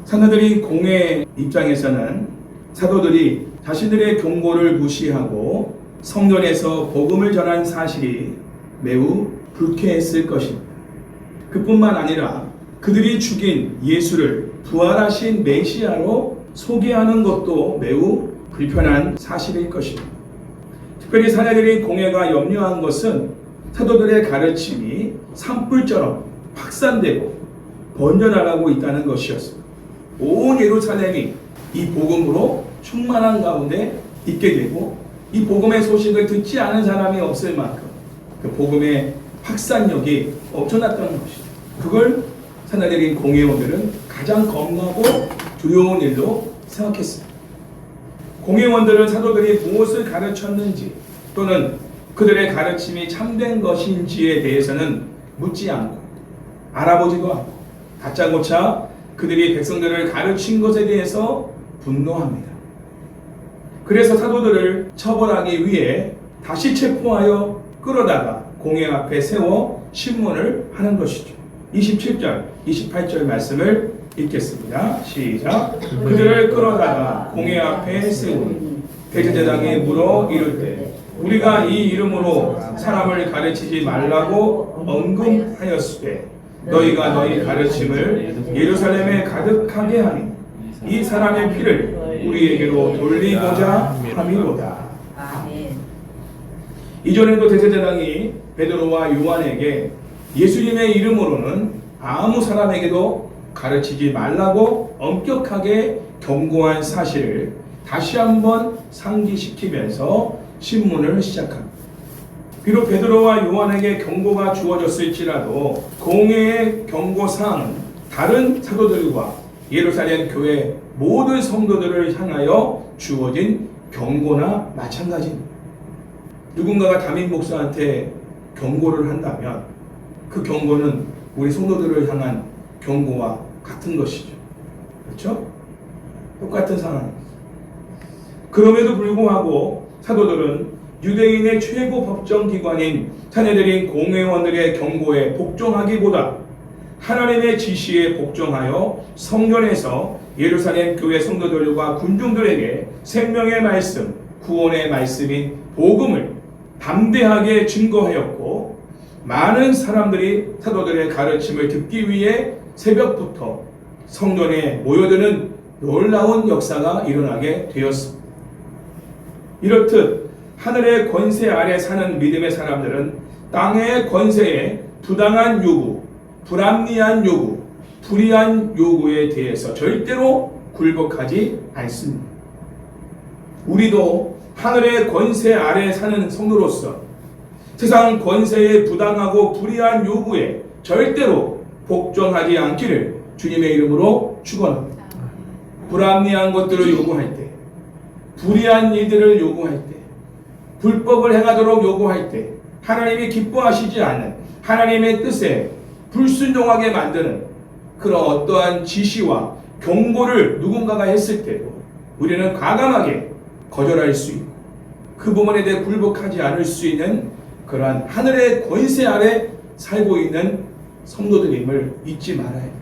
사도들이 공회 입장에서는 사도들이 자신들의 경고를 무시하고 성전에서 복음을 전한 사실이 매우 불쾌했을 것입니다. 그뿐만 아니라 그들이 죽인 예수를 부활하신 메시아로 소개하는 것도 매우 불편한 사실일 것입니다. 특별히 사내들이 공회가 염려한 것은 사도들의 가르침이 산불처럼 확산되고 번져나가고 있다는 것이었습니다. 온 예루살렘이 이 복음으로 충만한 가운데 있게 되고 이 복음의 소식을 듣지 않은 사람이 없을 만큼 그 복음의 확산력이 엄청났다는 것이죠. 그걸 사내들인 공회원들은 가장 겁나고 두려운 일로 생각했습니다. 공회원들은 사도들이 무엇을 가르쳤는지 또는 그들의 가르침이 참된 것인지에 대해서는 묻지 않고 알아보지도 않고 다짜고짜 그들이 백성들을 가르친 것에 대해서 분노합니다. 그래서 사도들을 처벌하기 위해 다시 체포하여 끌어다가 공회 앞에 세워 신문을 하는 것이죠. 27절, 28절 말씀을 읽겠습니다. 시작. 그들을 끌어다가 공회 앞에 세우니 대제사장이 물어 이르되 우리가 이 이름으로 사람을 가르치지 말라고 언급하였으되 너희가 너희 가르침을 예루살렘에 가득하게 하니 이 사람의 피를 우리에게로 돌리고자 함이로다. 이전에도 대제사장이 베드로와 요한에게 예수님의 이름으로는 아무 사람에게도 가르치지 말라고 엄격하게 경고한 사실을 다시 한번 상기시키면서 신문을 시작합니다. 비록 베드로와 요한에게 경고가 주어졌을지라도 공회의 경고사항은 다른 사도들과 예루살렘 교회 모든 성도들을 향하여 주어진 경고나 마찬가지입니다. 누군가가 담임 목사한테 경고를 한다면 그 경고는 우리 성도들을 향한 경고와 같은 것이죠. 그렇죠? 똑같은 상황입니다. 그럼에도 불구하고 사도들은 유대인의 최고 법정기관인 사내들인 공회원들의 경고에 복종하기보다 하나님의 지시에 복종하여 성전에서 예루살렘 교회 성도들과 군중들에게 생명의 말씀, 구원의 말씀인 복음을 담대하게 증거하였고 많은 사람들이 사도들의 가르침을 듣기 위해 새벽부터 성전에 모여드는 놀라운 역사가 일어나게 되었습니다. 이렇듯 하늘의 권세 아래 사는 믿음의 사람들은 땅의 권세에 부당한 요구, 불합리한 요구, 불의한 요구에 대해서 절대로 굴복하지 않습니다. 우리도 하늘의 권세 아래 사는 성도로서 세상 권세의 부당하고 불의한 요구에 절대로 복종하지 않기를 주님의 이름으로 축원합니다. 불합리한 것들을 요구할 때, 불의한 일들을 요구할 때, 불법을 행하도록 요구할 때 하나님이 기뻐하시지 않는 하나님의 뜻에 불순종하게 만드는 그런 어떠한 지시와 경고를 누군가가 했을 때도 우리는 과감하게 거절할 수 있고 그 부분에 대해 굴복하지 않을 수 있는 그러한 하늘의 권세 아래 살고 있는 성도들임을 잊지 말아야 해요.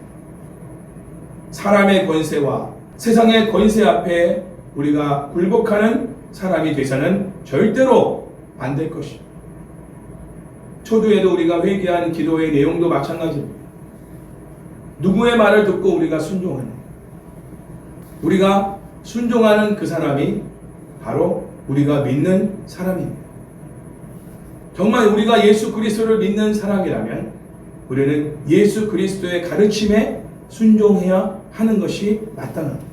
사람의 권세와 세상의 권세 앞에 우리가 굴복하는 사람이 되서는 절대로 안 될 것입니다. 초두에도 우리가 회개한 기도의 내용도 마찬가지입니다. 누구의 말을 듣고 우리가 순종하는, 우리가 순종하는 그 사람이 바로 우리가 믿는 사람입니다. 정말 우리가 예수 그리스도를 믿는 사람이라면 우리는 예수 그리스도의 가르침에 순종해야 하는 것이 마땅합니다.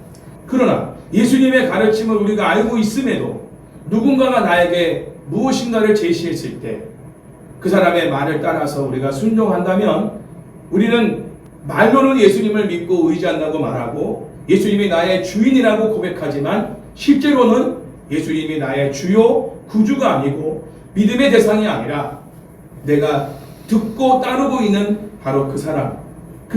그러나 예수님의 가르침을 우리가 알고 있음에도 누군가가 나에게 무엇인가를 제시했을 때 그 사람의 말을 따라서 우리가 순종한다면 우리는 말로는 예수님을 믿고 의지한다고 말하고 예수님이 나의 주인이라고 고백하지만 실제로는 예수님이 나의 주요 구주가 아니고 믿음의 대상이 아니라 내가 듣고 따르고 있는 바로 그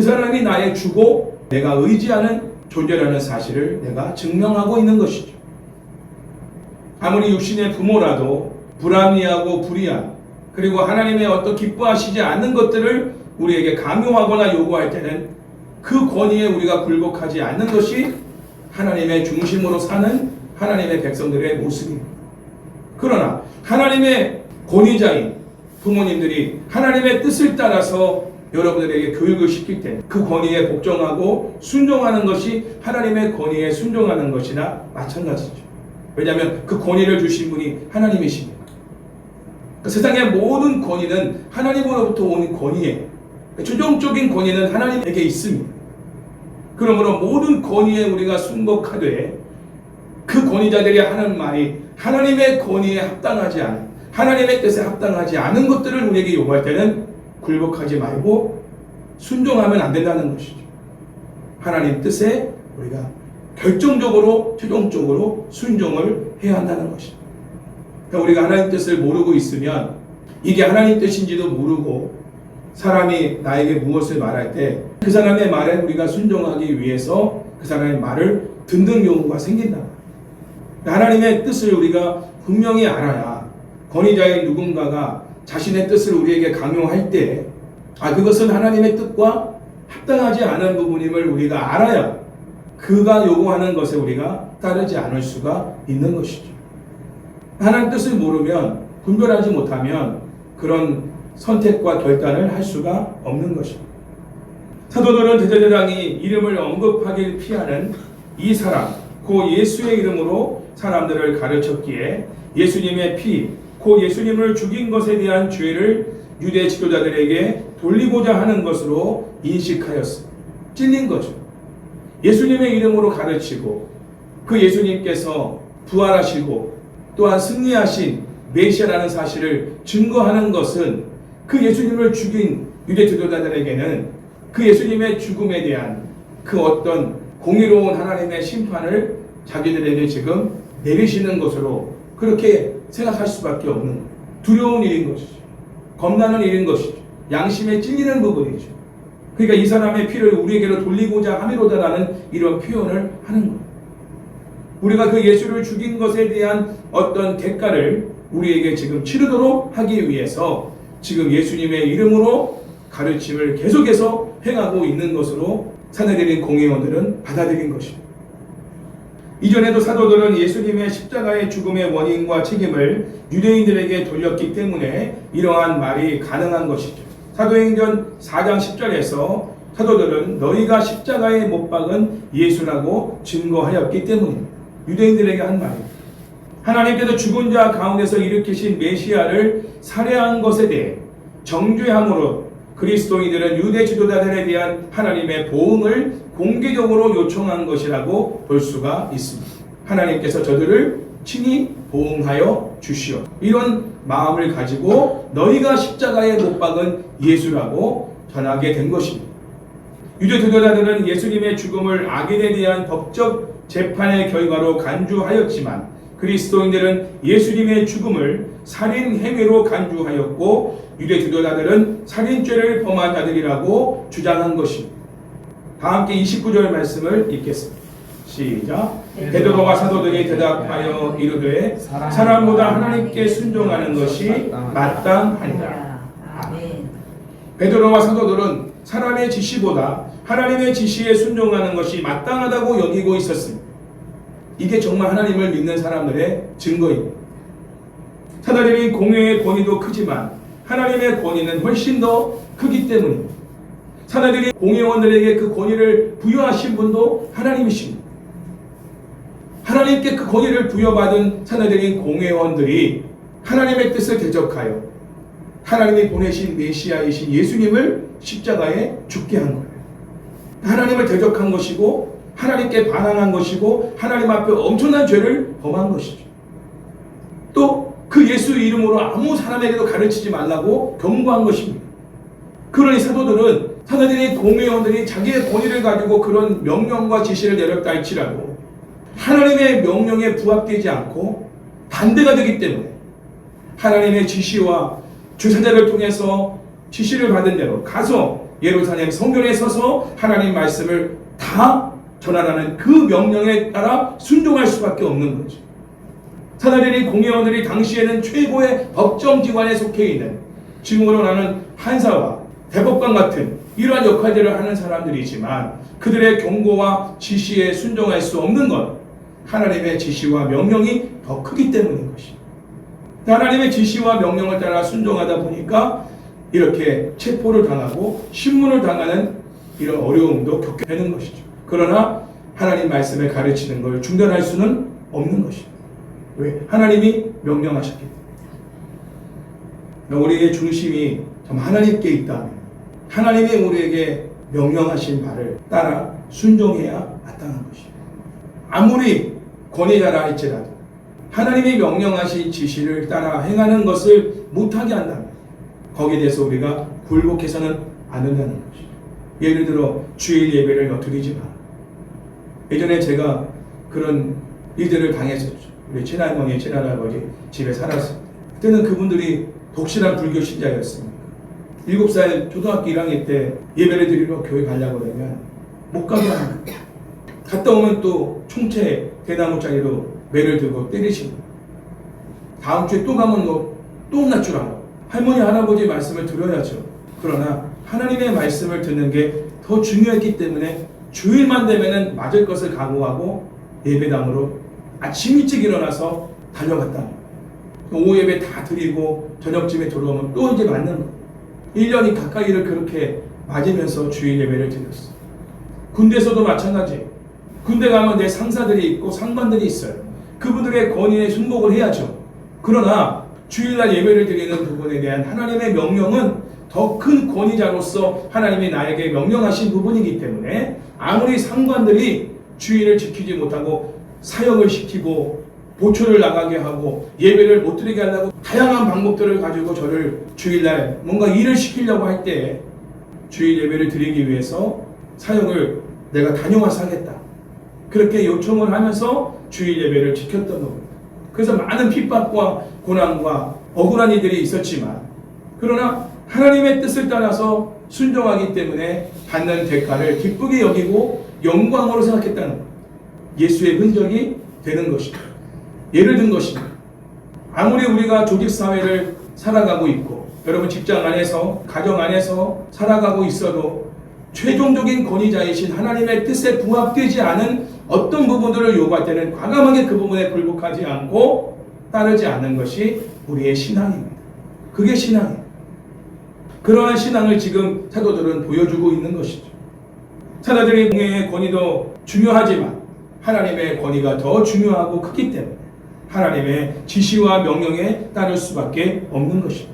사람이 나의 주고 내가 의지하는 존재라는 사실을 내가 증명하고 있는 것이죠. 아무리 육신의 부모라도 불합리하고 불의한 그리고 하나님의 어떤 기뻐하시지 않는 것들을 우리에게 강요하거나 요구할 때는 그 권위에 우리가 굴복하지 않는 것이 하나님의 중심으로 사는 하나님의 백성들의 모습입니다. 그러나 하나님의 권위자인 부모님들이 하나님의 뜻을 따라서 여러분들에게 교육을 시킬 때 그 권위에 복종하고 순종하는 것이 하나님의 권위에 순종하는 것이나 마찬가지죠. 왜냐하면 그 권위를 주신 분이 하나님이십니다. 그 세상의 모든 권위는 하나님으로부터 온 권위예요. 최종적인 권위는 하나님에게 있습니다. 그러므로 모든 권위에 우리가 순복하되 그 권위자들이 하는 말이 하나님의 권위에 합당하지 않은, 하나님의 뜻에 합당하지 않은 것들을 우리에게 요구할 때는 굴복하지 말고 순종하면 안 된다는 것이죠. 하나님 뜻에 우리가 결정적으로 최종적으로 순종을 해야 한다는 것이죠. 그러니까 우리가 하나님 뜻을 모르고 있으면 이게 하나님 뜻인지도 모르고 사람이 나에게 무엇을 말할 때 그 사람의 말에 우리가 순종하기 위해서 그 사람의 말을 듣는 경우가 생긴다. 하나님의 뜻을 우리가 분명히 알아야 권위자인 누군가가 자신의 뜻을 우리에게 강요할 때 그것은 하나님의 뜻과 합당하지 않은 부분임을 우리가 알아야 그가 요구하는 것에 우리가 따르지 않을 수가 있는 것이죠. 하나님 뜻을 모르면, 분별하지 못하면 그런 선택과 결단을 할 수가 없는 것입니다. 사도들은 대제사장이 이름을 언급하길 피하는 이 사람, 고 예수의 이름으로 사람들을 가르쳤기에 예수님의 피, 고 예수님을 죽인 것에 대한 죄를 유대 지도자들에게 돌리고자 하는 것으로 인식하였습니다. 찔린 거죠. 예수님의 이름으로 가르치고 그 예수님께서 부활하시고 또한 승리하신 메시아라는 사실을 증거하는 것은 그 예수님을 죽인 유대 지도자들에게는 그 예수님의 죽음에 대한 그 어떤 공의로운 하나님의 심판을 자기들에게 지금 내리시는 것으로 그렇게 생각할 수밖에 없는 두려운 일인 것이죠. 겁나는 일인 것이죠. 양심에 찔리는 부분이죠. 그러니까 이 사람의 피를 우리에게로 돌리고자 함이로다라는 이런 표현을 하는 거예요. 우리가 그 예수를 죽인 것에 대한 어떤 대가를 우리에게 지금 치르도록 하기 위해서 지금 예수님의 이름으로 가르침을 계속해서 행하고 있는 것으로 사내들인 공회원들은 받아들인 것입니다. 이전에도 사도들은 예수님의 십자가의 죽음의 원인과 책임을 유대인들에게 돌렸기 때문에 이러한 말이 가능한 것이죠. 사도행전 4장 10절에서 사도들은 너희가 십자가에 못 박은 예수라고 증거하였기 때문입니다. 유대인들에게 한 말입니다. 하나님께서 죽은 자 가운데서 일으키신 메시아를 살해한 것에 대해 정죄함으로 그리스도인들은 유대 지도자들에 대한 하나님의 보응을 공개적으로 요청한 것이라고 볼 수가 있습니다. 하나님께서 저들을 친히 보응하여 주시오. 이런 마음을 가지고 너희가 십자가에 못 박은 예수라고 전하게 된 것입니다. 유대 지도자들은 예수님의 죽음을 악인에 대한 법적 재판의 결과로 간주하였지만 그리스도인들은 예수님의 죽음을 살인 행위로 간주하였고 유대 지도자들은 살인죄를 범한 자들이라고 주장한 것입니다. 다 함께 29절 말씀을 읽겠습니다. 시작. 베드로와 사도들이 대답하여 이르되 사람보다 하나님께 순종하는 것이 마땅하니라. 아멘. 베드로와 사도들은 사람의 지시보다 하나님의 지시에 순종하는 것이 마땅하다고 여기고 있었습니다. 이게 정말 하나님을 믿는 사람들의 증거입니다. 사도들이 공회의 권위도 크지만 하나님의 권위는 훨씬 더 크기 때문입니다. 사도들이 공회원들에게 그 권위를 부여하신 분도 하나님이십니다. 하나님께 그 권위를 부여받은 사도들인 공회원들이 하나님의 뜻을 대적하여 하나님이 보내신 메시아이신 예수님을 십자가에 죽게 한 거예요. 하나님을 대적한 것이고 하나님께 반항한 것이고 하나님 앞에 엄청난 죄를 범한 것이죠. 또 그 예수 이름으로 아무 사람에게도 가르치지 말라고 경고한 것입니다. 그러니 사도들이 공회원들이 자기의 권위를 가지고 그런 명령과 지시를 내렸다 할지라도 하나님의 명령에 부합되지 않고 반대가 되기 때문에 하나님의 지시와 주사자를 통해서 지시를 받은 대로 가서 예루살렘 성전에 서서 하나님 말씀을 다 전하라는 그 명령에 따라 순종할 수밖에 없는 거죠. 사도들이 공회원들이 당시에는 최고의 법정기관에 속해 있는 지금으로 나는 판사와 대법관 같은 이러한 역할들을 하는 사람들이지만 그들의 경고와 지시에 순종할 수 없는 것, 하나님의 지시와 명령이 더 크기 때문인 것입니다. 하나님의 지시와 명령을 따라 순종하다 보니까 이렇게 체포를 당하고 신문을 당하는 이런 어려움도 겪게 되는 것이죠. 그러나 하나님 말씀을 가르치는 걸 중단할 수는 없는 것입니다. 왜? 하나님이 명령하셨기 때문에. 우리의 중심이 정말 하나님께 있다면 하나님이 우리에게 명령하신 바를 따라 순종해야 마땅한 것입니다. 아무리 권위자라 할지라도 하나님이 명령하신 지시를 따라 행하는 것을 못하게 한다면 거기에 대해서 우리가 굴복해서는 안 된다는 것이죠. 예를 들어 주일 예배를 드리지 마. 예전에 제가 그런 일들을 당했었죠. 우리 친할머니, 친할아버지 집에 살았을 때. 그때는 그분들이 독실한 불교 신자였습니다. 7살 초등학교 1학년 때 예배를 드리러 교회 가려고 그러면 못 가게 합니다. 갔다 오면 또 총채 대나무짜리로 매를 들고 때리시고 다음 주에 또 가면 너 또 혼날 줄 알아. 할머니, 할아버지 말씀을 들어야죠. 그러나 하나님의 말씀을 듣는 게 더 중요했기 때문에 주일만 되면은 맞을 것을 각오하고 예배당으로 아침 일찍 일어나서 달려갔다. 오후 예배 다 드리고 저녁쯤에 들어오면 또 이제 맞는 거. 1년이 가까이를 그렇게 맞으면서 주일 예배를 드렸어. 군대에서도 마찬가지. 군대 가면 내 상사들이 있고 상관들이 있어요. 그분들의 권위에 순복을 해야죠. 그러나 주일날 예배를 드리는 부분에 대한 하나님의 명령은 더 큰 권위자로서 하나님이 나에게 명령하신 부분이기 때문에 아무리 상관들이 주일을 지키지 못하고 사역을 시키고 보초를 나가게 하고 예배를 못 드리게 하려고 다양한 방법들을 가지고 저를 주일날 뭔가 일을 시키려고 할 때 주일 예배를 드리기 위해서 사역을 내가 다녀와서 하겠다. 그렇게 요청을 하면서 주일 예배를 지켰던 겁니다. 그래서 많은 핍박과 고난과 억울한 일들이 있었지만 그러나 하나님의 뜻을 따라서 순종하기 때문에 받는 대가를 기쁘게 여기고 영광으로 생각했다는 것. 예수의 흔적이 되는 것입니다. 예를 든 것입니다. 아무리 우리가 조직사회를 살아가고 있고 여러분 직장 안에서 가정 안에서 살아가고 있어도 최종적인 권위자이신 하나님의 뜻에 부합되지 않은 어떤 부분들을 요구할 때는 과감하게 그 부분에 굴복하지 않고 따르지 않는 것이 우리의 신앙입니다. 그게 신앙이에요. 그러한 신앙을 지금 사도들은 보여주고 있는 것이죠. 사도들의 공예의 권위도 중요하지만 하나님의 권위가 더 중요하고 크기 때문에 하나님의 지시와 명령에 따를 수밖에 없는 것입니다.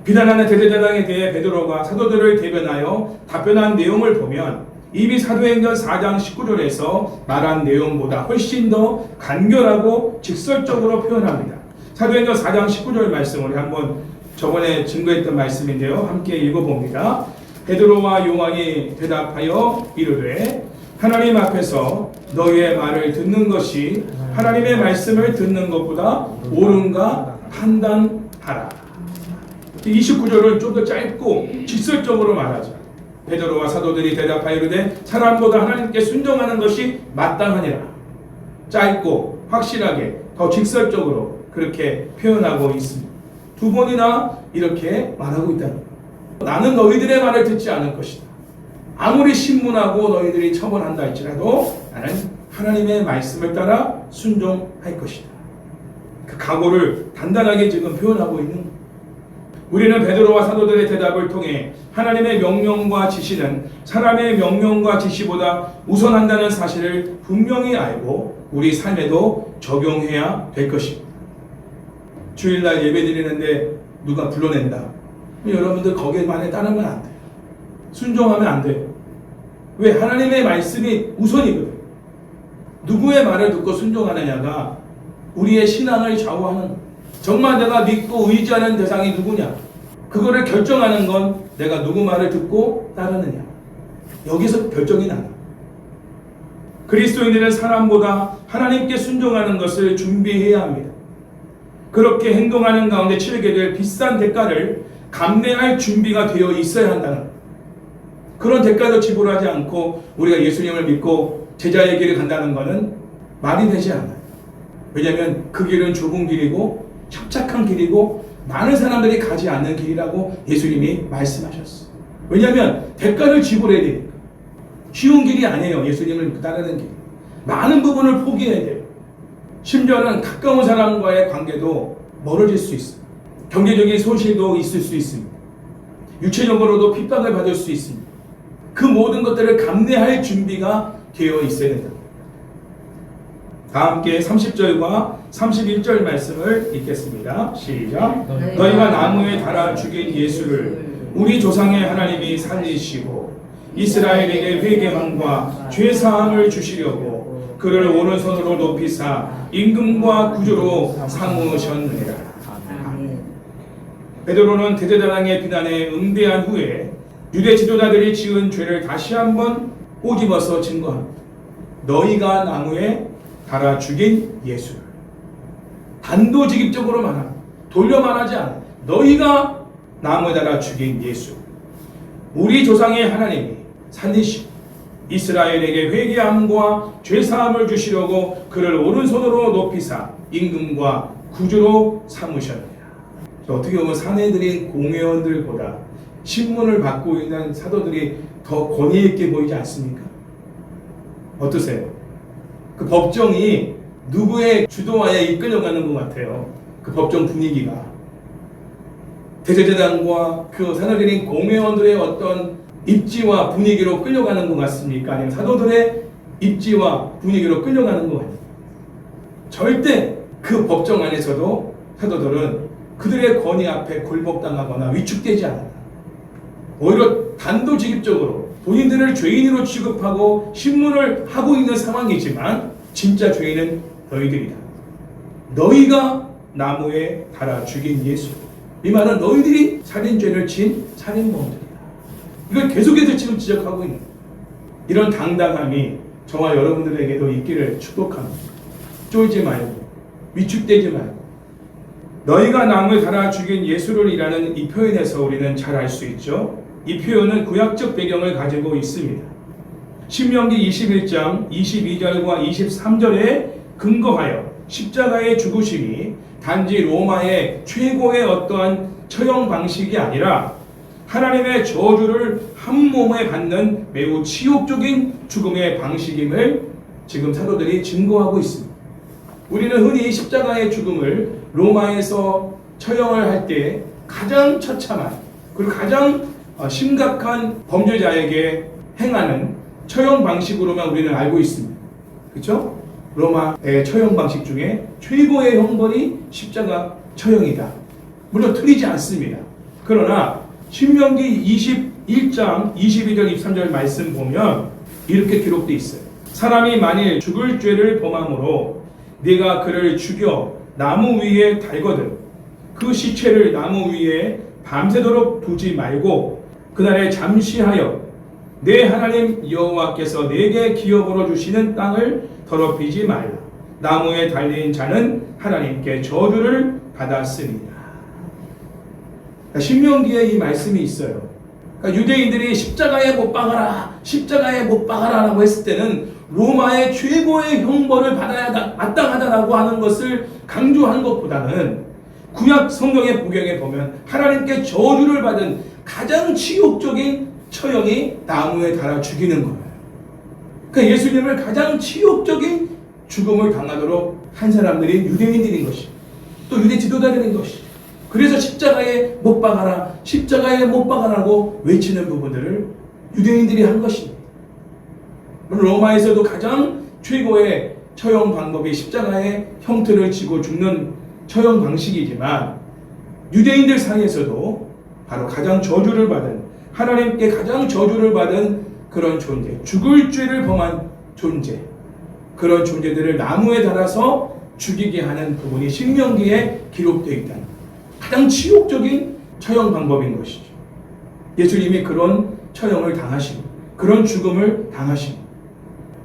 비난하는 대제사장에 대해 베드로가 사도들을 대변하여 답변한 내용을 보면 이미 사도행전 4장 19절에서 말한 내용보다 훨씬 더 간결하고 직설적으로 표현합니다. 사도행전 4장 19절 말씀을 한번 저번에 증거했던 말씀인데요. 함께 읽어봅니다. 베드로와 요한이 대답하여 이르되 하나님 앞에서 너희의 말을 듣는 것이 하나님의 말씀을 듣는 것보다 옳은가 판단하라. 29절을 좀 더 짧고 직설적으로 말하자. 베드로와 사도들이 대답하여 이르되 사람보다 하나님께 순종하는 것이 마땅하니라. 짧고 확실하게 더 직설적으로 그렇게 표현하고 있습니다. 두 번이나 이렇게 말하고 있다는 거예요. 나는 너희들의 말을 듣지 않을 것이다. 아무리 신문하고 너희들이 처벌한다 할지라도 나는 하나님의 말씀을 따라 순종할 것이다. 그 각오를 단단하게 지금 표현하고 있는 거예요. 우리는 베드로와 사도들의 대답을 통해 하나님의 명령과 지시는 사람의 명령과 지시보다 우선한다는 사실을 분명히 알고 우리 삶에도 적용해야 될 것입니다. 주일날 예배 드리는데 누가 불러낸다. 여러분들 거기에만에 따르면 안 돼요. 순종하면 안 돼요. 왜? 하나님의 말씀이 우선이거든요. 누구의 말을 듣고 순종하느냐가 우리의 신앙을 좌우하는 거예요. 정말 내가 믿고 의지하는 대상이 누구냐? 그거를 결정하는 건 내가 누구 말을 듣고 따르느냐. 여기서 결정이 나요. 그리스도인들은 사람보다 하나님께 순종하는 것을 준비해야 합니다. 그렇게 행동하는 가운데 치르게 될 비싼 대가를 감내할 준비가 되어 있어야 한다는 거예요. 그런 대가도 지불하지 않고 우리가 예수님을 믿고 제자의 길을 간다는 것은 말이 되지 않아요. 왜냐하면 그 길은 좁은 길이고 협착한 길이고 많은 사람들이 가지 않는 길이라고 예수님이 말씀하셨어요. 왜냐하면 대가를 지불해야 되니까. 쉬운 길이 아니에요. 예수님을 따르는 길. 많은 부분을 포기해야 돼요. 심지어는 가까운 사람과의 관계도 멀어질 수 있어요. 경제적인 손실도 있을 수 있습니다. 육체적으로도 핍박을 받을 수 있습니다. 그 모든 것들을 감내할 준비가 되어 있어야 된다. 다 함께 30절과 31절 말씀을 읽겠습니다. 시작. 너희가 나무에 달아 죽인 예수를 우리 조상의 하나님이 살리시고 이스라엘에게 회개함과 죄사함을 주시려고 그를 오른손으로 높이사 임금과 구주로 삼으셨느니라. 베드로는 대제사장의 비난에 응대한 후에 유대 지도자들이 지은 죄를 다시 한번 꼬집어서 증거합니다. 너희가 나무에 달아 죽인 예수를. 단도직입적으로 말합니다. 돌려 말하지 않아. 너희가 나무에 달아 죽인 예수. 우리 조상의 하나님이 살리시고 이스라엘에게 회개함과 죄사함을 주시려고 그를 오른손으로 높이사 임금과 구주로 삼으셨느니라. 어떻게 보면 사내들인 공회원들보다 신문을 받고 있는 사도들이 더 권위 있게 보이지 않습니까? 어떠세요? 그 법정이 누구의 주도하에 이끌려가는 것 같아요. 그 법정 분위기가 대제사장과 그 사내들인 공회원들의 어떤 입지와 분위기로 끌려가는 것 같습니까? 아니면 사도들의 입지와 분위기로 끌려가는 것 같아요. 절대 그 법정 안에서도 사도들은 그들의 권위 앞에 굴복당하거나 위축되지 않는다. 오히려 단도직입적으로 본인들을 죄인으로 취급하고 신문을 하고 있는 상황이지만 진짜 죄인은 너희들이다. 너희가 나무에 달아 죽인 예수. 이 말은 너희들이 살인죄를 진 살인범들이다. 이걸 계속해서 지금 지적하고 있는 이런 당당함이 저와 여러분들에게도 있기를 축복합니다. 쫄지 말고 위축되지 말고 너희가 나무에 달아 죽인 예수를 이라는 이 표현에서 우리는 잘 알 수 있죠. 이 표현은 구약적 배경을 가지고 있습니다. 신명기 21장 22절과 23절에 근거하여 십자가의 죽으심이 단지 로마의 최고의 어떠한 처형 방식이 아니라 하나님의 저주를 한 몸에 받는 매우 치욕적인 죽음의 방식임을 지금 사도들이 증거하고 있습니다. 우리는 흔히 십자가의 죽음을 로마에서 처형을 할 때 가장 처참한 그리고 가장 심각한 범죄자에게 행하는 처형 방식으로만 우리는 알고 있습니다. 그렇죠? 로마의 처형 방식 중에 최고의 형벌이 십자가 처형이다. 물론 틀리지 않습니다. 그러나 신명기 21장 22절 23절 말씀 보면 이렇게 기록되어 있어요. 사람이 만일 죽을 죄를 범함으로 네가 그를 죽여 나무 위에 달거든 그 시체를 나무 위에 밤새도록 두지 말고 그날에 잠시하여 내 하나님 여호와께서 내게 기업으로 주시는 땅을 더럽히지 말라. 나무에 달린 자는 하나님께 저주를 받았습니다. 신명기에 이 말씀이 있어요. 그러니까 유대인들이 십자가에 못 박아라, 십자가에 못 박아라라고 했을 때는 로마의 최고의 형벌을 받아야 마땅하다라고 하는 것을 강조한 것보다는 구약 성경의 복용에 보면 하나님께 저주를 받은 가장 치욕적인 처형이 나무에 달아 죽이는 거예요. 그러니까 예수님을 가장 치욕적인 죽음을 당하도록 한 사람들이 유대인들인 것이, 또 유대 지도자들인 것이. 그래서 십자가에 못 박아라, 십자가에 못 박아라고 외치는 부분들을 유대인들이 한 것입니다. 로마에서도 가장 최고의 처형 방법이 십자가의 형틀을 지고 죽는 처형 방식이지만 유대인들 사이에서도 바로 가장 저주를 받은, 하나님께 가장 저주를 받은 그런 존재, 죽을 죄를 범한 존재, 그런 존재들을 나무에 달아서 죽이게 하는 부분이 신명기에 기록되어 있다. 가장 치욕적인 처형 방법인 것이죠. 예수님이 그런 처형을 당하시고 그런 죽음을 당하시고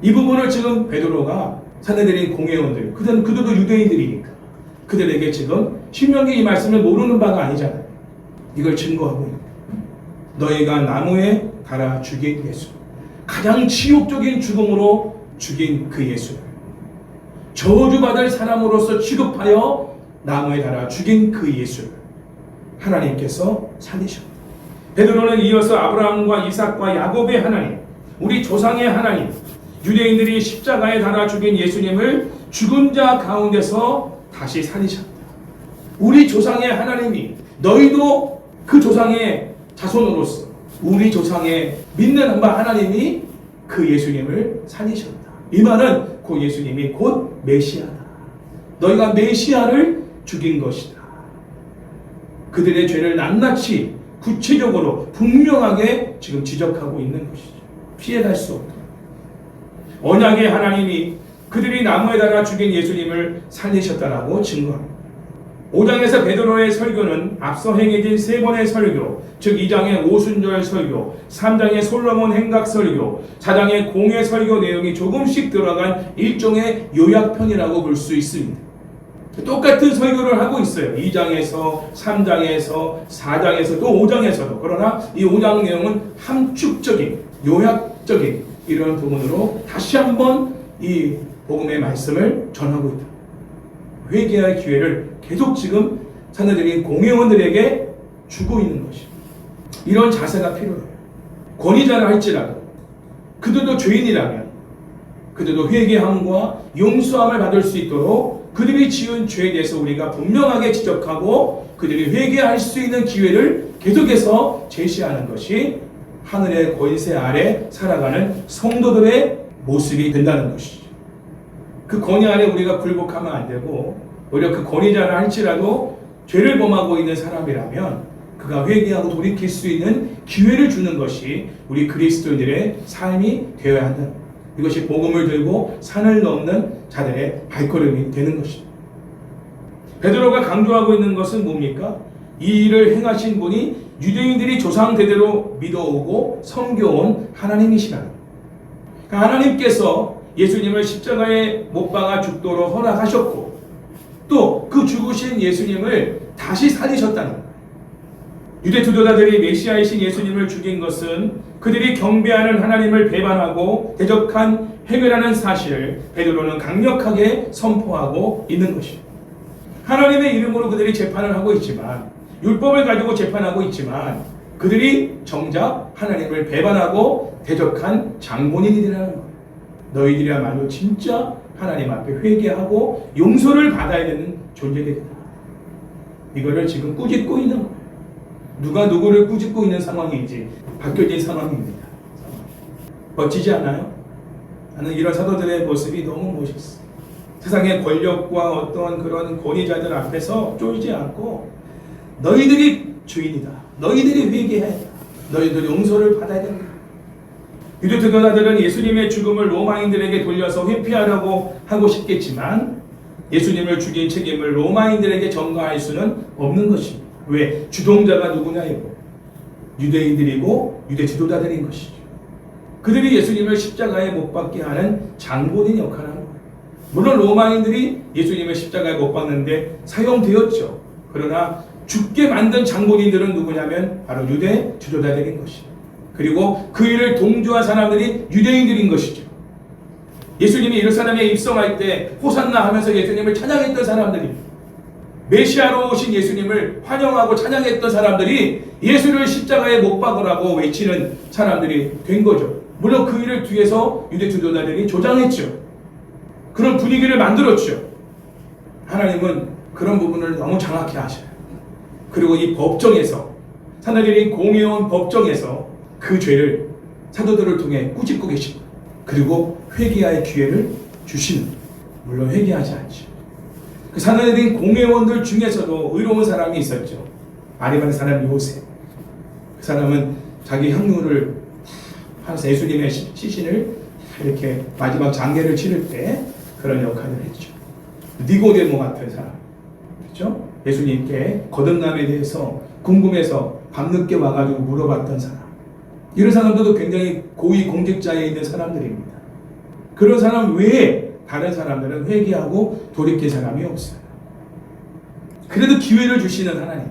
이 부분을 지금 베드로가 사내들인 공회원들, 그들도 유대인들이니까 그들에게 지금 신명기 이 말씀을 모르는 바가 아니잖아요. 이걸 증거하고 있는 너희가 나무에 달아 죽인 예수, 가장 치욕적인 죽음으로 죽인 그 예수를 저주받을 사람으로서 취급하여 나무에 달아 죽인 그 예수를 하나님께서 살리셨다. 베드로는 이어서 아브라함과 이삭과 야곱의 하나님, 우리 조상의 하나님, 유대인들이 십자가에 달아 죽인 예수님을 죽은 자 가운데서 다시 살리셨다. 우리 조상의 하나님이 너희도 그 조상의 자손으로서 우리 조상의 믿는 바 하나님이 그 예수님을 살리셨다. 이 말은 그 예수님이 곧 메시아다. 너희가 메시아를 죽인 것이다. 그들의 죄를 낱낱이 구체적으로 분명하게 지금 지적하고 있는 것이죠. 피해갈 수 없다. 언약의 하나님이 그들이 나무에 달아 죽인 예수님을 살리셨다라고 증거합니다. 5장에서 베드로의 설교는 앞서 행해진 3번의 설교, 즉 2장의 오순절 설교, 3장의 솔로몬 행각 설교, 4장의 공회 설교 내용이 조금씩 들어간 일종의 요약편이라고 볼 수 있습니다. 똑같은 설교를 하고 있어요. 2장에서 3장에서 4장에서 또 5장에서도. 그러나 이 5장 내용은 함축적인 요약적인 이런 부분으로 다시 한번 이 복음의 말씀을 전하고 있다. 회개할 기회를 계속 지금 사내들이 공회원들에게 주고 있는 것입니다. 이런 자세가 필요해요. 권위자라 할지라도 그들도 죄인이라면 그들도 회개함과 용서함을 받을 수 있도록 그들이 지은 죄에 대해서 우리가 분명하게 지적하고 그들이 회개할 수 있는 기회를 계속해서 제시하는 것이 하늘의 권세 아래 살아가는 성도들의 모습이 된다는 것이죠. 그 권위 아래 우리가 굴복하면 안 되고 오히려 그 권위자라 할지라도 죄를 범하고 있는 사람이라면 그가 회개하고 돌이킬 수 있는 기회를 주는 것이 우리 그리스도인들의 삶이 되어야 한다. 이것이 복음을 들고 산을 넘는 자들의 발걸음이 되는 것입니다. 베드로가 강조하고 있는 것은 뭡니까? 이 일을 행하신 분이 유대인들이 조상 대대로 믿어오고 섬겨온 하나님이시라는 거예요. 그러니까 하나님께서 예수님을 십자가에 못 박아 죽도록 허락하셨고 또 그 죽으신 예수님을 다시 살리셨다는 거예요. 유대 주도자들이 메시아이신 예수님을 죽인 것은 그들이 경배하는 하나님을 배반하고 대적한 행위라는 사실을 베드로는 강력하게 선포하고 있는 것입니다. 하나님의 이름으로 그들이 재판을 하고 있지만 율법을 가지고 재판하고 있지만 그들이 정작 하나님을 배반하고 대적한 장본인이라는 거예요. 너희들이야말로 진짜 하나님 앞에 회개하고 용서를 받아야 되는 존재들이다. 이거를 지금 꾸짖고 있는 거예요. 누가 누구를 꾸짖고 있는 상황인지 바뀌어진 상황입니다. 멋지지 않아요? 나는 이런 사도들의 모습이 너무 멋있어. 세상의 권력과 어떤 그런 권위자들 앞에서 쫄지 않고 너희들이 주인이다. 너희들이 회개해야 돼. 너희들이 용서를 받아야 된다. 유대 주도자들은 예수님의 죽음을 로마인들에게 돌려서 회피하려고 하고 싶겠지만 예수님을 죽인 책임을 로마인들에게 전가할 수는 없는 것입니다. 왜? 주동자가 누구냐이고 유대인들이고 유대 지도자들인 것이죠. 그들이 예수님을 십자가에 못 박게 하는 장본인 역할을 하는 거예요. 물론 로마인들이 예수님을 십자가에 못 박는데 사용되었죠. 그러나 죽게 만든 장본인들은 누구냐면 바로 유대 지도자들인 것이죠. 그리고 그 일을 동조한 사람들이 유대인들인 것이죠. 예수님이 예루살렘에 입성할 때 호산나 하면서 예수님을 찬양했던 사람들입니다. 메시아로 오신 예수님을 환영하고 찬양했던 사람들이 예수를 십자가에 못 박으라고 외치는 사람들이 된 거죠. 물론 그 일을 뒤에서 유대 지도자들이 조장했죠. 그런 분위기를 만들었죠. 하나님은 그런 부분을 너무 정확히 아셔요. 그리고 이 법정에서 사내들이 공의원 법정에서 그 죄를 사도들을 통해 꾸짖고 계십니다. 그리고 회개할 기회를 주시는, 물론 회개하지 않죠. 그 사내들인 공회원들 중에서도 의로운 사람이 있었죠. 아리마대 사람 요셉. 그 사람은 자기 형님을 하면서 예수님의 시신을 이렇게 마지막 장례를 치를 때 그런 역할을 했죠. 니고데모 같은 사람, 그렇죠? 예수님께 거듭남에 대해서 궁금해서 밤늦게 와가지고 물어봤던 사람. 이런 사람들도 굉장히 고위 공직자에 있는 사람들입니다. 그런 사람 외에 다른 사람들은 회개하고 돌이킬 사람이 없어요. 그래도 기회를 주시는 하나님,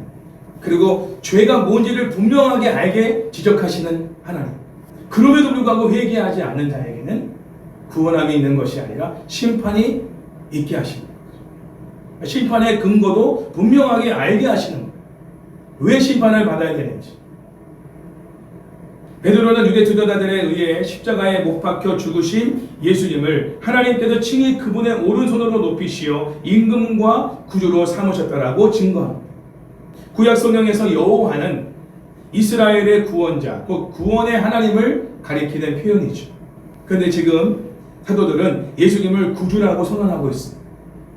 그리고 죄가 뭔지를 분명하게 알게 지적하시는 하나님, 그럼에도 불구하고 회개하지 않는 자에게는 구원함이 있는 것이 아니라 심판이 있게 하시는 거죠. 심판의 근거도 분명하게 알게 하시는 거예요. 왜 심판을 받아야 되는지. 베드로는 유대 지도자들에 의해 십자가에 못 박혀 죽으신 예수님을 하나님께서 친히 그분의 오른손으로 높이시어 임금과 구주로 삼으셨다라고 증거합니다. 구약 성경에서 여호와는 이스라엘의 구원자, 곧 구원의 하나님을 가리키는 표현이죠. 그런데 지금 사도들은 예수님을 구주라고 선언하고 있습니다.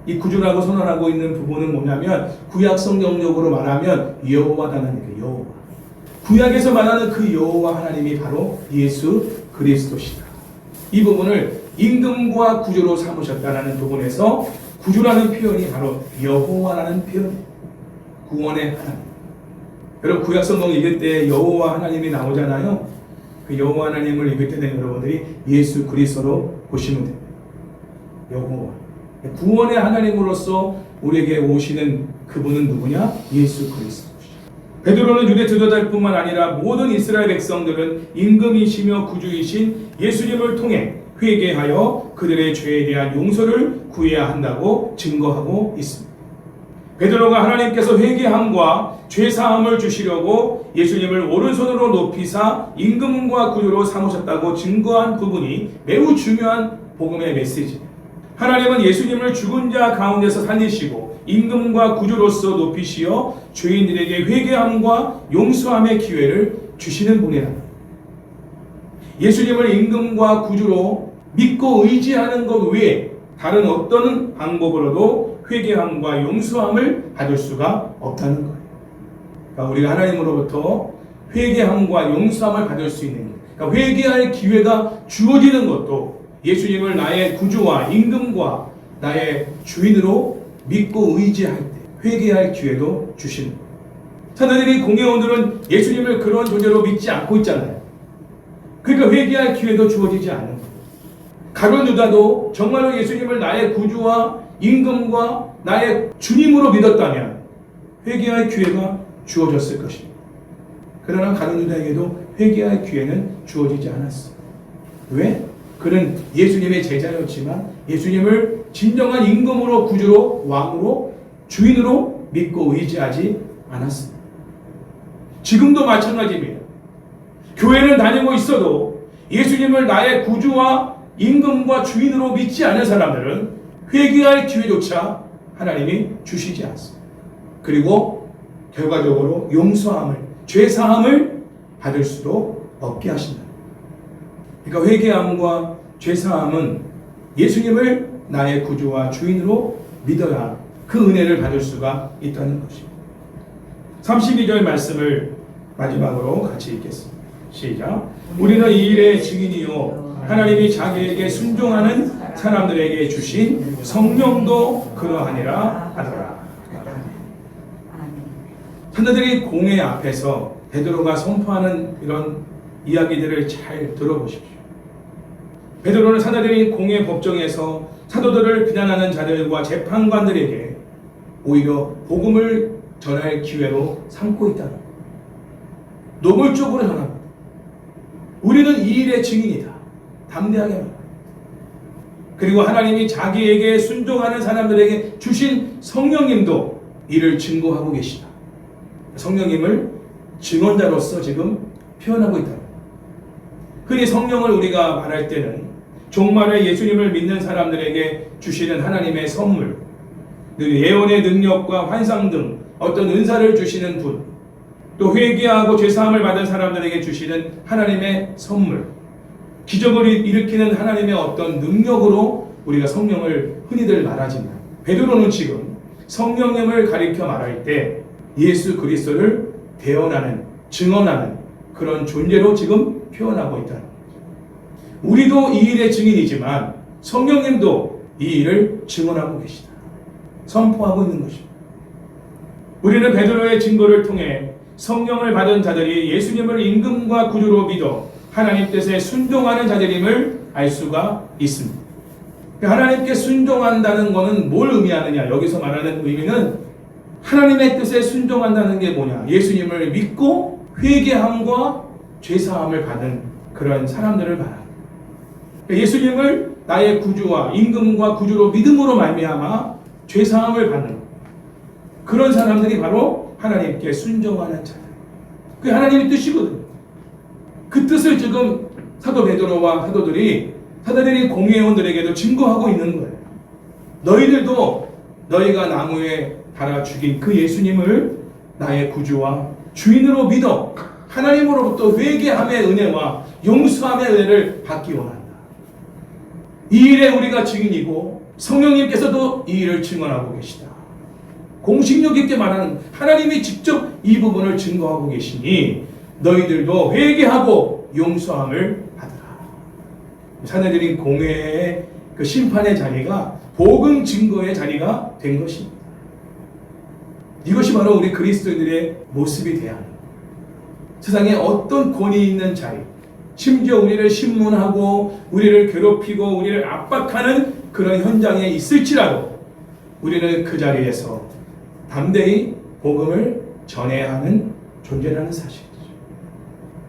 이 구주라고 선언하고 있는 부분은 뭐냐면 구약 성경적으로 말하면 여호와라는 얘기예요. 여호와. 구약에서 말하는 그 여호와 하나님이 바로 예수 그리스도시다. 이 부분을 임금과 구주로 삼으셨다라는 부분에서 구주라는 표현이 바로 여호와라는 표현이에요. 구원의 하나님. 여러분 구약 성경 읽을 때 여호와 하나님이 나오잖아요. 그 여호와 하나님을 읽을 때는 여러분들이 예수 그리스도로 보시면 됩니다. 여호와. 구원의 하나님으로서 우리에게 오시는 그분은 누구냐? 예수 그리스도. 베드로는 유대 지도자일 뿐만 아니라 모든 이스라엘 백성들은 임금이시며 구주이신 예수님을 통해 회개하여 그들의 죄에 대한 용서를 구해야 한다고 증거하고 있습니다. 베드로가 하나님께서 회개함과 죄사함을 주시려고 예수님을 오른손으로 높이사 임금과 구주로 삼으셨다고 증거한 부분이 매우 중요한 복음의 메시지입니다. 하나님은 예수님을 죽은 자 가운데서 살리시고 임금과 구주로서 높이시어 죄인들에게 회개함과 용서함의 기회를 주시는 분이라. 예수님을 임금과 구주로 믿고 의지하는 것 외에 다른 어떤 방법으로도 회개함과 용서함을 받을 수가 없다는 거예요. 그러니까 우리가 하나님으로부터 회개함과 용서함을 받을 수 있는, 그러니까 회개할 기회가 주어지는 것도 예수님을 나의 구주와 임금과 나의 주인으로 믿고 의지할 때 회개할 기회도 주시는 거예요. 사도들이 공회원들은 예수님을 그런 존재로 믿지 않고 있잖아요. 그러니까 회개할 기회도 주어지지 않는 거예요. 가룟 유다도 정말로 예수님을 나의 구주와 임금과 나의 주님으로 믿었다면 회개할 기회가 주어졌을 것입니다. 그러나 가룟 유다에게도 회개할 기회는 주어지지 않았어요. 왜? 그는 예수님의 제자였지만 예수님을 진정한 임금으로 구주로 왕으로 주인으로 믿고 의지하지 않았습니다. 지금도 마찬가지입니다. 교회는 다니고 있어도 예수님을 나의 구주와 임금과 주인으로 믿지 않은 사람들은 회개할 기회조차 하나님이 주시지 않습니다. 그리고 결과적으로 용서함을, 죄사함을 받을 수도 없게 하신다. 그러니까 회개함과 죄사함은 예수님을 나의 구주와 주인으로 믿어야 그 은혜를 받을 수가 있다는 것입니다. 32절 말씀을 마지막으로 같이 읽겠습니다. 시작. 우리는 이 일의 증인이요 하나님이 자기에게 순종하는 사람들에게 주신 성령도 그러하니라 하더라. 사도들이 공회 앞에서 베드로가 선포하는 이런 이야기들을 잘 들어보십시오. 베드로는 사도들이 공회 법정에서 사도들을 비난하는 자들과 재판관들에게 오히려 복음을 전할 기회로 삼고 있다. 노골적으로 전합니다. 우리는 이 일의 증인이다. 담대하게 말합니다. 그리고 하나님이 자기에게 순종하는 사람들에게 주신 성령님도 이를 증거하고 계시다. 성령님을 증언자로서 지금 표현하고 있다. 흔히 성령을 우리가 말할 때는 종말에 예수님을 믿는 사람들에게 주시는 하나님의 선물, 예언의 능력과 환상 등 어떤 은사를 주시는 분, 또 회개하고 죄사함을 받은 사람들에게 주시는 하나님의 선물, 기적을 일으키는 하나님의 어떤 능력으로 우리가 성령을 흔히들 말하지만 베드로는 지금 성령님을 가리켜 말할 때 예수 그리스도를 대언하는, 증언하는 그런 존재로 지금 표현하고 있다는 거죠. 우리도 이 일의 증인이지만 성령님도 이 일을 증언하고 계시다. 선포하고 있는 것입니다. 우리는 베드로의 증거를 통해 성령을 받은 자들이 예수님을 임금과 구주로 믿어 하나님 뜻에 순종하는 자들임을 알 수가 있습니다. 하나님께 순종한다는 것은 뭘 의미하느냐? 여기서 말하는 의미는 하나님의 뜻에 순종한다는 게 뭐냐? 예수님을 믿고 회개함과 죄사함을 받은 그런 사람들을 말합니다. 예수님을 나의 구주와 임금과 구주로 믿음으로 말미암아 죄사함을 받는 그런 사람들이 바로 하나님께 순종하는 자들. 그게 하나님의 뜻이거든요. 그 뜻을 지금 사도 베드로와 사도들이 공회원들에게도 증거하고 있는 거예요. 너희들도 너희가 나무에 달아 죽인 그 예수님을 나의 구주와 주인으로 믿어 하나님으로부터 회개함의 은혜와 용서함의 은혜를 받기 원한다. 이 일에 우리가 증인이고 성령님께서도 이 일을 증언하고 계시다. 공식력 있게 말하는 하나님이 직접 이 부분을 증거하고 계시니 너희들도 회개하고 용서함을 받으라. 사내들인 공회의 그 심판의 자리가 복음 증거의 자리가 된 것입니다. 이것이 바로 우리 그리스도인들의 모습이 돼야 합니다. 세상에 어떤 권위 있는 자리, 심지어 우리를 신문하고 우리를 괴롭히고 우리를 압박하는 그런 현장에 있을지라도 우리는 그 자리에서 담대히 복음을 전해야 하는 존재라는 사실이죠.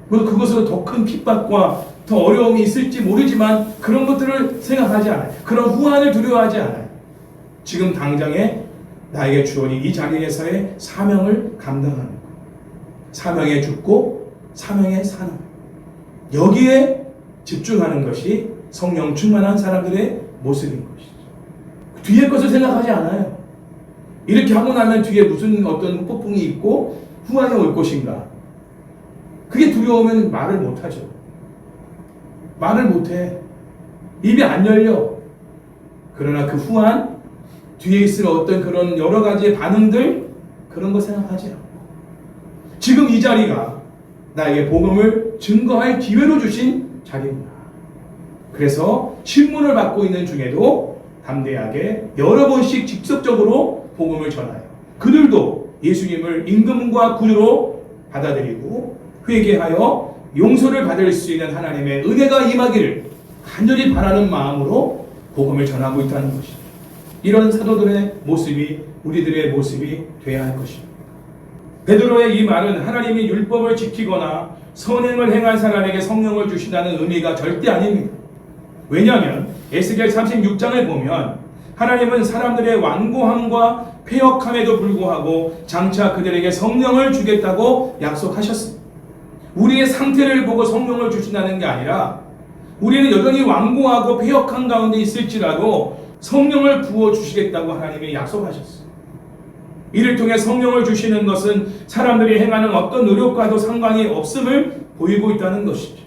물론 그것으로 더 큰 핍박과 더 어려움이 있을지 모르지만 그런 것들을 생각하지 않아요. 그런 후환을 두려워하지 않아요. 지금 당장에 나에게 주어진 이 자리에서의 사명을 감당하는 것. 사명에 죽고 사명에 사는 것. 여기에 집중하는 것이 성령 충만한 사람들의 모습인 것이죠. 뒤에 것을 생각하지 않아요. 이렇게 하고 나면 뒤에 무슨 어떤 폭풍이 있고 후환이 올 것인가. 그게 두려우면 말을 못하죠. 말을 못해. 입이 안 열려. 그러나 그 후환, 뒤에 있을 어떤 그런 여러 가지의 반응들, 그런 거 생각하지 않고 지금 이 자리가 나에게 복음을 증거할 기회로 주신 자리구나. 그래서 신문을 받고 있는 중에도 담대하게 여러 번씩 직접적으로 복음을 전하여 그들도 예수님을 임금과 구주로 받아들이고 회개하여 용서를 받을 수 있는 하나님의 은혜가 임하기를 간절히 바라는 마음으로 복음을 전하고 있다는 것입니다. 이런 사도들의 모습이 우리들의 모습이 되어야 할 것입니다. 베드로의 이 말은 하나님이 율법을 지키거나 선행을 행한 사람에게 성령을 주신다는 의미가 절대 아닙니다. 왜냐하면 에스겔 36장을 보면 하나님은 사람들의 완고함과 패역함에도 불구하고 장차 그들에게 성령을 주겠다고 약속하셨습니다. 우리의 상태를 보고 성령을 주신다는 게 아니라 우리는 여전히 완고하고 패역한 가운데 있을지라도 성령을 부어주시겠다고 하나님이 약속하셨어요. 이를 통해 성령을 주시는 것은 사람들이 행하는 어떤 노력과도 상관이 없음을 보이고 있다는 것이죠.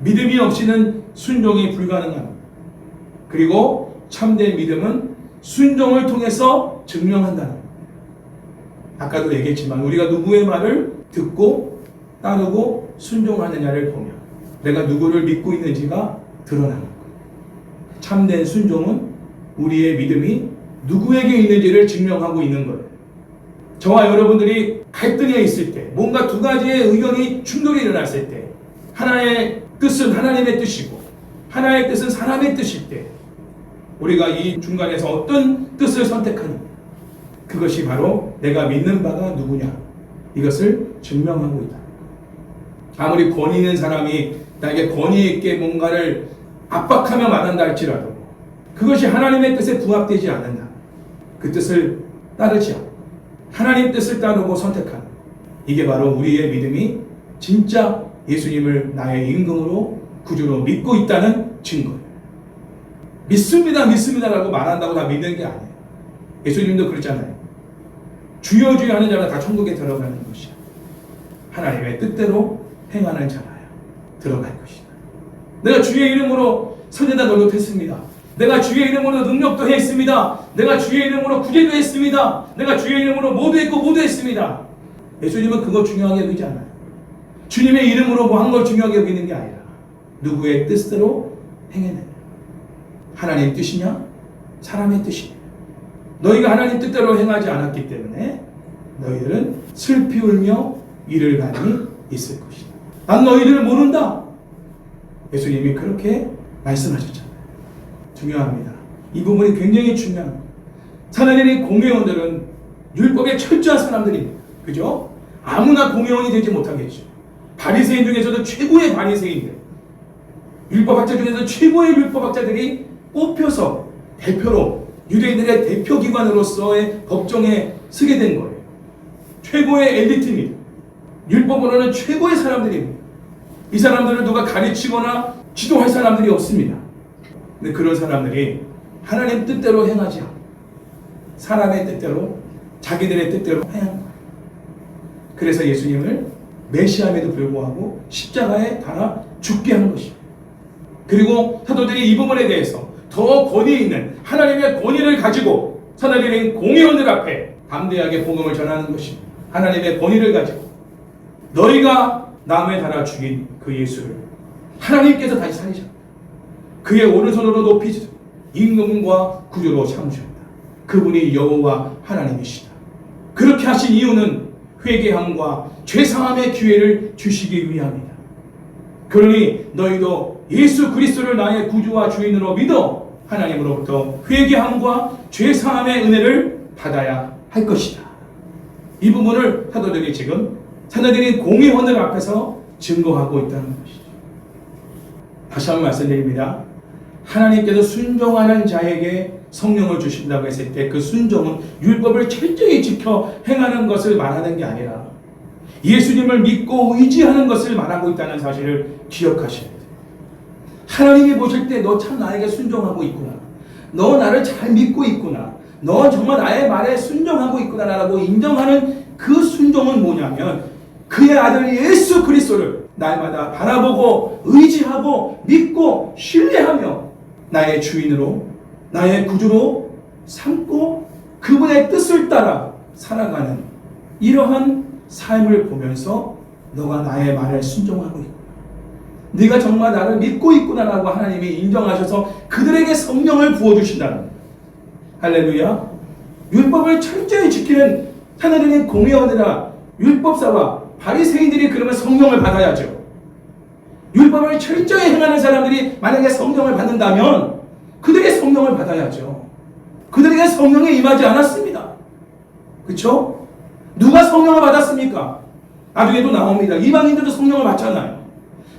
믿음이 없이는 순종이 불가능합니다. 그리고 참된 믿음은 순종을 통해서 증명한다는 것. 아까도 얘기했지만 우리가 누구의 말을 듣고 따르고 순종하느냐를 보면 내가 누구를 믿고 있는지가 드러나는 거예요. 참된 순종은 우리의 믿음이 누구에게 있는지를 증명하고 있는 거예요. 저와 여러분들이 갈등에 있을 때, 뭔가 두 가지의 의견이 충돌이 일어났을 때, 하나의 뜻은 하나님의 뜻이고 하나의 뜻은 사람의 뜻일 때 우리가 이 중간에서 어떤 뜻을 선택하느냐, 그것이 바로 내가 믿는 바가 누구냐, 이것을 증명하고 있다. 아무리 권위 있는 사람이 나에게 권위 있게 뭔가를 압박하며 말한다 할지라도 그것이 하나님의 뜻에 부합되지 않는다. 그 뜻을 따르지 않고 하나님 뜻을 따르고 선택하는, 이게 바로 우리의 믿음이 진짜 예수님을 나의 임금으로 구주로 믿고 있다는 증거예요. 믿습니다라고 말한다고 다 믿는 게 아니에요. 예수님도 그랬잖아요. 주여 주여 하는 자는 다 천국에 들어가는 것이야. 하나님의 뜻대로 행하는 자라야 들어갈 것이다. 내가 주의 이름으로 선에다 노력했습니다. 내가 주의 이름으로 능력도 했습니다. 내가 주의 이름으로 구제도 했습니다. 내가 주의 이름으로 모두 했고 모두 했습니다. 예수님은 그거 중요하게 여기지 않아요. 주님의 이름으로 뭐 한 걸 중요하게 여기는 게 아니라 누구의 뜻대로 행해내냐. 하나님 뜻이냐 사람의 뜻이냐. 너희가 하나님 뜻대로 행하지 않았기 때문에 너희들은 슬피 울며 이를 가니 있을 것이다. 난 너희들을 모른다. 예수님이 그렇게 말씀하셨잖아요. 중요합니다. 이 부분이 굉장히 중요합니다. 사내들인 공회원들은 율법에 철저한 사람들입니다. 그죠? 아무나 공회원이 되지 못하겠죠. 바리새인 중에서도 최고의 바리새인들, 율법학자 중에서 최고의 율법학자들이 뽑혀서 대표로 유대인들의 대표기관으로서의 법정에 서게 된 거예요. 최고의 엘리트입니다. 율법으로는 최고의 사람들입니다. 이 사람들을 누가 가르치거나 지도할 사람들이 없습니다. 근데 그런 사람들이 하나님 뜻대로 행하지 않고 사람의 뜻대로 자기들의 뜻대로 행한 거예요. 그래서 예수님을 메시아임에도 불구하고 십자가에 달아 죽게 한 것입니다. 그리고 사도들이 이 부분에 대해서 더 권위 있는 하나님의 권위를 가지고 사도들인 공의원들 앞에 담대하게 복음을 전하는 것입니다. 하나님의 권위를 가지고 너희가 나무에 달아 죽인 그 예수를 하나님께서 다시 살리셨다. 그의 오른손으로 높이시다. 임금과 구주로 삼으셨다. 그분이 여호와 하나님이시다. 그렇게 하신 이유는 회개함과 죄사함의 기회를 주시기 위함이다. 그러니 너희도 예수 그리스도를 나의 구주와 주인으로 믿어 하나님으로부터 회개함과 죄사함의 은혜를 받아야 할 것이다. 이 부분을 사도들이 지금 사도들이 공의원들 앞에서 증거하고 있다는 것이죠. 다시 한번 말씀드립니다. 하나님께서 순종하는 자에게 성령을 주신다고 했을 때 그 순종은 율법을 철저히 지켜 행하는 것을 말하는 게 아니라 예수님을 믿고 의지하는 것을 말하고 있다는 사실을 기억하셔야 돼요. 하나님이 보실 때 너 참 나에게 순종하고 있구나. 너 나를 잘 믿고 있구나. 너 정말 나의 말에 순종하고 있구나 라고 인정하는 그 순종은 뭐냐면 그의 아들 예수 그리스도를 날마다 바라보고 의지하고 믿고 신뢰하며 나의 주인으로 나의 구주로 삼고 그분의 뜻을 따라 살아가는 이러한 삶을 보면서 너가 나의 말에 순종하고 있구나. 네가 정말 나를 믿고 있구나라고 하나님이 인정하셔서 그들에게 성령을 부어주신다는 거예요. 할렐루야. 율법을 철저히 지키는 하나님의 공의원이라 율법사와 바리새인들이 그러면 성령을 받아야죠. 율법을 철저히 행하는 사람들이 만약에 성령을 받는다면 그들에게 성령을 받아야죠. 그들에게 성령이 임하지 않았습니다. 그렇죠? 누가 성령을 받았습니까? 나중에도 나옵니다. 이방인들도 성령을 받잖아요.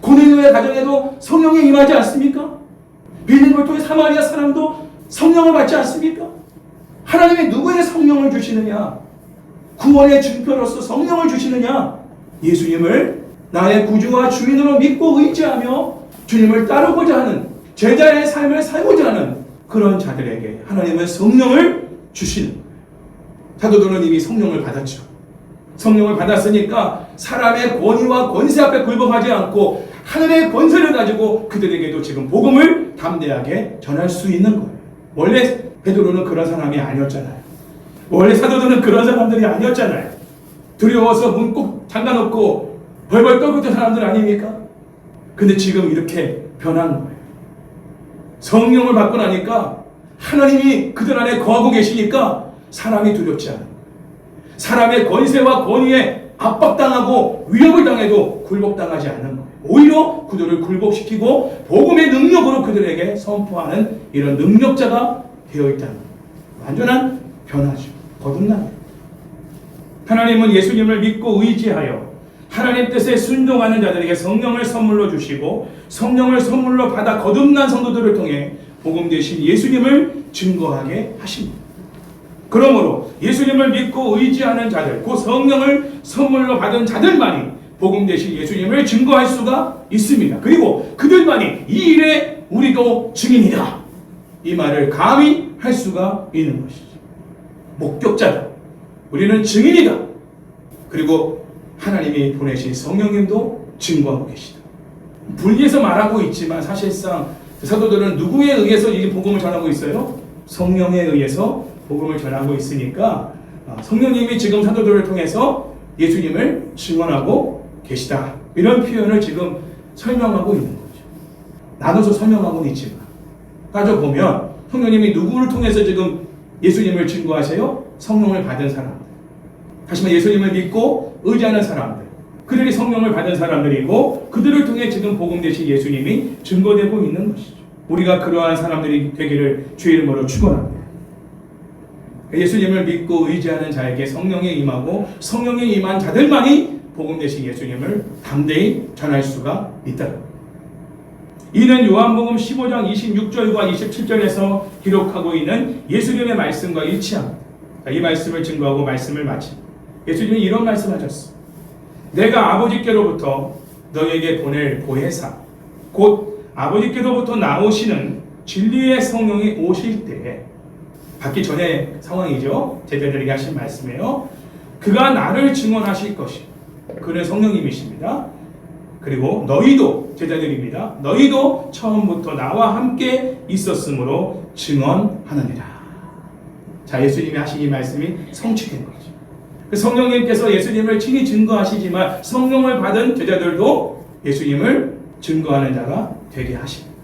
고넬료의 가정에도 성령이 임하지 않습니까? 빌립보를 통해 사마리아 사람도 성령을 받지 않습니까? 하나님이 누구에게 성령을 주시느냐? 구원의 증표로서 성령을 주시느냐? 예수님을 나의 구주와 주인으로 믿고 의지하며 주님을 따르고자 하는 제자의 삶을 살고자 하는 그런 자들에게 하나님은 성령을 주시는 거예요. 사도들은 이미 성령을 받았죠. 성령을 받았으니까 사람의 권위와 권세 앞에 굴복하지 않고 하늘의 권세를 가지고 그들에게도 지금 복음을 담대하게 전할 수 있는 거예요. 원래 베드로는 그런 사람이 아니었잖아요. 원래 사도들은 그런 사람들이 아니었잖아요. 두려워서 문 꼭 잠가놓고 벌벌 떨고 있던 사람들 아닙니까? 근데 지금 이렇게 변한 거예요. 성령을 받고 나니까 하나님이 그들 안에 거하고 계시니까 사람이 두렵지 않아요. 사람의 권세와 권위에 압박당하고 위협을 당해도 굴복당하지 않는 거예요. 오히려 그들을 굴복시키고 복음의 능력으로 그들에게 선포하는 이런 능력자가 되어 있다는 거예요. 완전한 변화죠. 거듭나요. 하나님은 예수님을 믿고 의지하여 하나님 뜻에 순종하는 자들에게 성령을 선물로 주시고 성령을 선물로 받아 거듭난 성도들을 통해 복음 되신 예수님을 증거하게 하십니다. 그러므로 예수님을 믿고 의지하는 자들, 그 성령을 선물로 받은 자들만이 복음 되신 예수님을 증거할 수가 있습니다. 그리고 그들만이 이 일에 우리도 증인이다. 이 말을 감히 할 수가 있는 것이죠. 목격자다. 우리는 증인이다. 그리고 하나님이 보내신 성령님도 증거하고 계시다. 분리해서 말하고 있지만 사실상 사도들은 누구에 의해서 이 복음을 전하고 있어요? 성령에 의해서 복음을 전하고 있으니까 성령님이 지금 사도들을 통해서 예수님을 증언하고 계시다. 이런 표현을 지금 설명하고 있는 거죠. 나눠서 설명하고는 있지만 따져보면 성령님이 누구를 통해서 지금 예수님을 증거하세요? 성령을 받은 사람들. 다시 말해 예수님을 믿고 의지하는 사람들. 그들이 성령을 받은 사람들이고 그들을 통해 지금 복음 되신 예수님이 증거되고 있는 것이죠. 우리가 그러한 사람들이 되기를 주의 이름으로 축원합니다. 예수님을 믿고 의지하는 자에게 성령이 임하고 성령이 임한 자들만이 복음 되신 예수님을 담대히 전할 수가 있다. 이는 요한복음 15장 26절과 27절에서 기록하고 있는 예수님의 말씀과 일치합니다. 이 말씀을 증거하고 말씀을 마칩니다. 예수님이 이런 말씀하셨습니다. 내가 아버지께로부터 너희에게 보낼 보혜사 곧 아버지께로부터 나오시는 진리의 성령이 오실 때에, 받기 전에 상황이죠. 제자들에게 하신 말씀이에요. 그가 나를 증언하실 것이, 그는 성령님이십니다. 그리고 너희도, 제자들입니다. 너희도 처음부터 나와 함께 있었으므로 증언하느니라. 자, 예수님이 하신 이 말씀이 성취된 거죠. 성령님께서 예수님을 친히 증거하시지만 성령을 받은 제자들도 예수님을 증거하는 자가 되게 하십니다.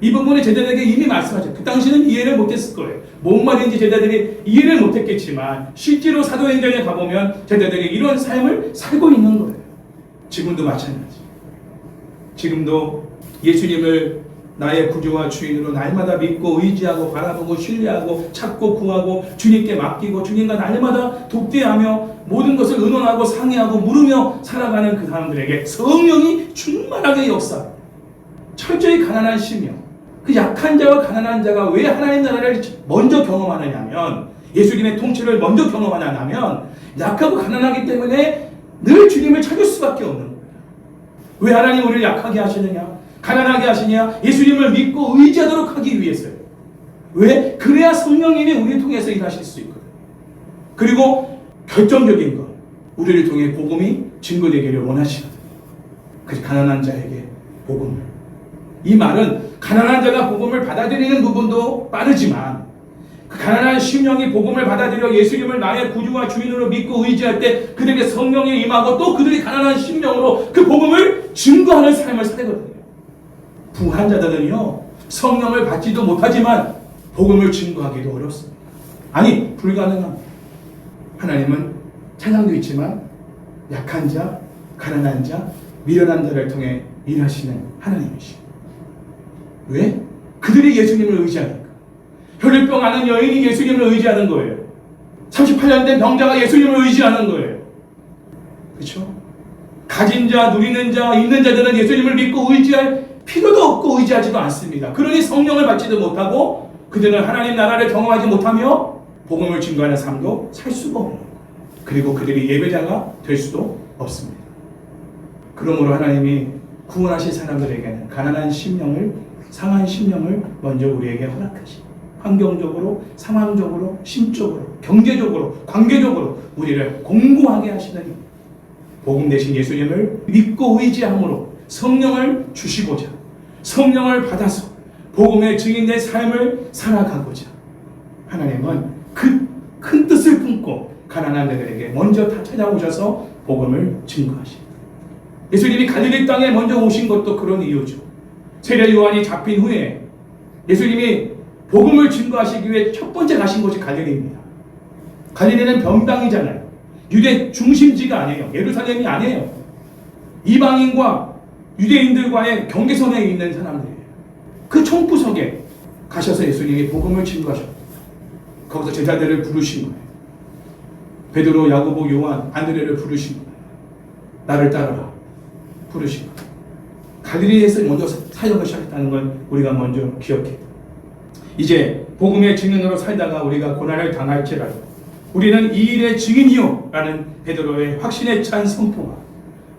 이 부분에 제자들에게 이미 말씀하죠. 그 당시는 이해를 못했을 거예요. 뭔 말인지 제자들이 이해를 못했겠지만 실제로 사도행전에 가보면 제자들이 이런 삶을 살고 있는 거예요. 지금도 마찬가지. 지금도 예수님을 나의 구주와 주인으로 날마다 믿고 의지하고 바라보고 신뢰하고 찾고 구하고 주님께 맡기고 주님과 날마다 독대하며 모든 것을 의논하고 상의하고 물으며 살아가는 그 사람들에게 성령이 충만하게 역사, 철저히 가난한 심령, 그 약한 자와 가난한 자가 왜 하나님 나라를 먼저 경험하느냐면, 예수님의 통치를 먼저 경험하냐면 약하고 가난하기 때문에 늘 주님을 찾을 수밖에 없는 거예요. 왜 하나님 우리를 약하게 하시느냐, 가난하게 하시냐? 예수님을 믿고 의지하도록 하기 위해서요. 왜? 그래야 성령님이 우리를 통해서 일하실 수 있거든요. 그리고 결정적인 것, 우리를 통해 복음이 증거되기를 원하시거든요. 그래서 가난한 자에게 복음을, 이 말은 가난한 자가 복음을 받아들이는 부분도 빠르지만 그 가난한 심령이 복음을 받아들여 예수님을 나의 구주와 주인으로 믿고 의지할 때 그들에게 성령이 임하고 또 그들이 가난한 심령으로 그 복음을 증거하는 삶을 살거든요. 부한 자들은요, 성령을 받지도 못하지만 복음을 증거하기도 어렵습니다. 아니, 불가능합니다. 하나님은 찬양도 있지만 약한 자, 가난한 자, 미련한 자를 통해 일하시는 하나님이십니다. 왜? 그들이 예수님을 의지하니까. 혈류병 앓는 여인이 예수님을 의지하는 거예요. 38년 된 병자가 예수님을 의지하는 거예요. 그렇죠? 가진 자, 누리는 자, 있는 자들은 예수님을 믿고 의지할 필요도 없고 의지하지도 않습니다. 그러니 성령을 받지도 못하고 그들은 하나님 나라를 경험하지 못하며 복음을 증거하는 삶도 살 수가 없는 거예요. 그리고 그들이 예배자가 될 수도 없습니다. 그러므로 하나님이 구원하실 사람들에게는 가난한 심령을, 상한 심령을 먼저 우리에게 허락하시고 환경적으로, 상황적으로, 심적으로, 경제적으로, 관계적으로 우리를 공고하게 하시더니 복음 대신 예수님을 믿고 의지함으로 성령을 주시고자, 성령을 받아서 복음의 증인된 삶을 살아가고자 하나님은 그 큰 뜻을 품고 가난한 자들에게 먼저 다 찾아오셔서 복음을 증거하십니다. 예수님이 갈릴리 땅에 먼저 오신 것도 그런 이유죠. 세례 요한이 잡힌 후에 예수님이 복음을 증거하시기 위해 첫 번째 가신 곳이 갈릴리입니다. 갈릴리는 변방이잖아요. 유대 중심지가 아니에요. 예루살렘이 아니에요. 이방인과 유대인들과의 경계선에 있는 사람들이에요. 그 총구석에 가셔서 예수님이 복음을 증거하셨고 거기서 제자들을 부르신 거예요. 베드로, 야고보, 요한, 안드레를 부르신 거예요. 나를 따르라 부르신 거예요. 갈릴리에서 먼저 사역을 시작했다는 걸 우리가 먼저 기억해요. 이제 복음의 증인으로 살다가 우리가 고난을 당할지라도 우리는 이 일의 증인이요 라는 베드로의 확신에 찬 선포가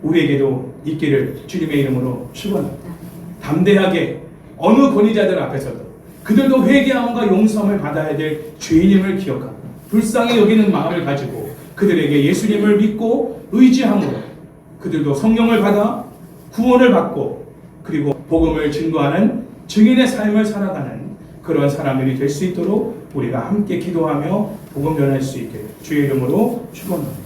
우리에게도 있기를 주님의 이름으로 축원합니다. 담대하게 어느 권위자들 앞에서도 그들도 회개함과 용서함을 받아야 될 죄인임을 기억하고 불쌍히 여기는 마음을 가지고 그들에게 예수님을 믿고 의지함으로 그들도 성령을 받아 구원을 받고 그리고 복음을 증거하는 증인의 삶을 살아가는 그런 사람들이 될 수 있도록 우리가 함께 기도하며 복음 전할 수 있게 주의 이름으로 축원합니다.